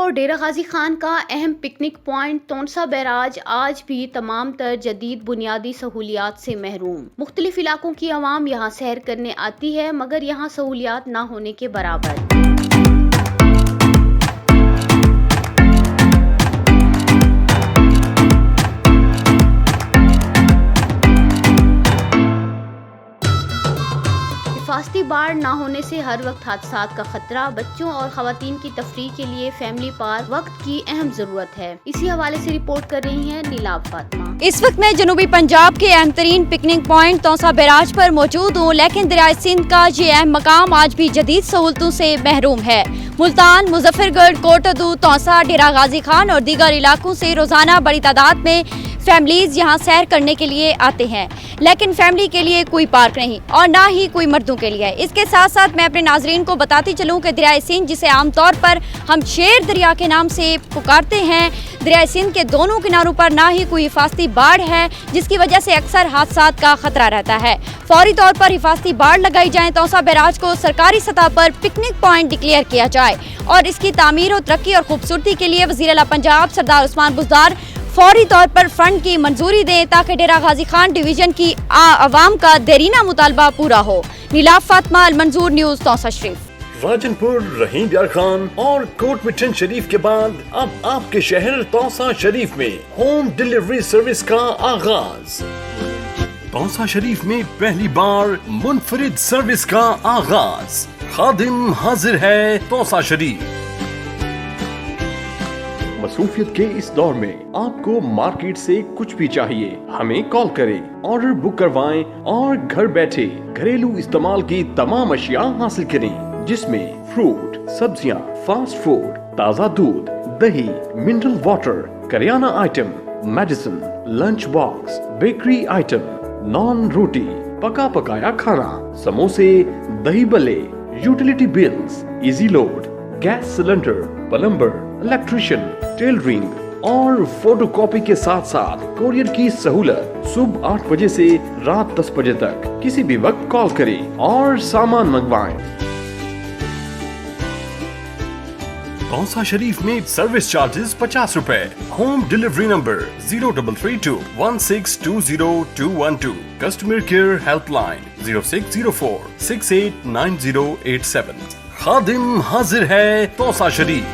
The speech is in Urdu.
اور ڈیرہ غازی خان کا اہم پکنک پوائنٹ تونسا بیراج آج بھی تمام تر جدید بنیادی سہولیات سے محروم۔ مختلف علاقوں کی عوام یہاں سیر کرنے آتی ہے مگر یہاں سہولیات نہ ہونے کے برابر۔ حفاظتی باڑ نہ ہونے سے ہر وقت حادثات کا خطرہ، بچوں اور خواتین کی تفریح کے لیے فیملی پارک وقت کی اہم ضرورت ہے۔ اسی حوالے سے رپورٹ کر رہی ہیں نیلاب فاطمہ۔ اس وقت میں جنوبی پنجاب کے اہم ترین پکنک پوائنٹ تونسا بیراج پر موجود ہوں، لیکن دریائے سندھ کا یہ اہم مقام آج بھی جدید سہولتوں سے محروم ہے۔ ملتان، مظفر گڑھ، کوٹادو، تونسا، ڈیرہ غازی خان اور دیگر علاقوں سے روزانہ بڑی تعداد میں فیملیز یہاں سیر کرنے کے لیے آتے ہیں، لیکن فیملی کے لیے کوئی پارک نہیں اور نہ ہی کوئی مردوں کے لیے۔ اس کے ساتھ ساتھ میں اپنے ناظرین کو بتاتی چلوں کہ دریائے سندھ، جسے عام طور پر ہم شیر دریا کے نام سے پکارتے ہیں، دریائے سندھ کے دونوں کناروں پر نہ ہی کوئی حفاظتی باڑ ہے، جس کی وجہ سے اکثر حادثات کا خطرہ رہتا ہے۔ فوری طور پر حفاظتی باڑ لگائی جائیں، تونسا بیراج کو سرکاری سطح پر پکنک پوائنٹ ڈکلیئر کیا جائے اور اس کی تعمیر و ترقی اور خوبصورتی کے لیے وزیر اعلیٰ پنجاب سردار عثمان بزدار فوری طور پر فنڈ کی منظوری دیں تاکہ ڈیرہ غازی خان ڈویژن کی عوام کا دیرینہ مطالبہ پورا ہو۔ نیلاب فاطمہ، المنظور نیوز، تونسا شریف۔ راجن پور، رحیم یار خان اور کوٹ مٹن شریف کے بعد اب آپ کے شہر تونسا شریف میں ہوم ڈیلیوری سروس کا آغاز۔ تونسا شریف میں پہلی بار منفرد سروس کا آغاز۔ خادم حاضر ہے تونسا شریف۔ مصروفیت کے اس دور میں آپ کو مارکیٹ سے کچھ بھی چاہیے، ہمیں کال کریں، آرڈر بک کروائیں اور گھر بیٹھے گھریلو استعمال کی تمام اشیاء حاصل کریں، جس میں فروٹ، سبزیاں، فاسٹ فوڈ، تازہ دودھ، دہی، منرل واٹر، کریانہ item, medicine, lunch box, bakery item, نان روٹی، پکا پکایا کھانا، سموسے، دہی بلے، utility bills, easy load, gas cylinder, plumber, electrician, tailoring اور فوٹو کاپی کے ساتھ ساتھ کوریئر کی سہولت۔ صبح 8 بجے سے رات 10 بجے تک کسی بھی وقت کال کریں اور سامان منگوائیں۔ تونسا شریف میں سروس چارجز 50 روپے۔ Home delivery number 033216202212۔ Customer care help line 0604689087۔ خادم حاضر ہے تونسا شریف۔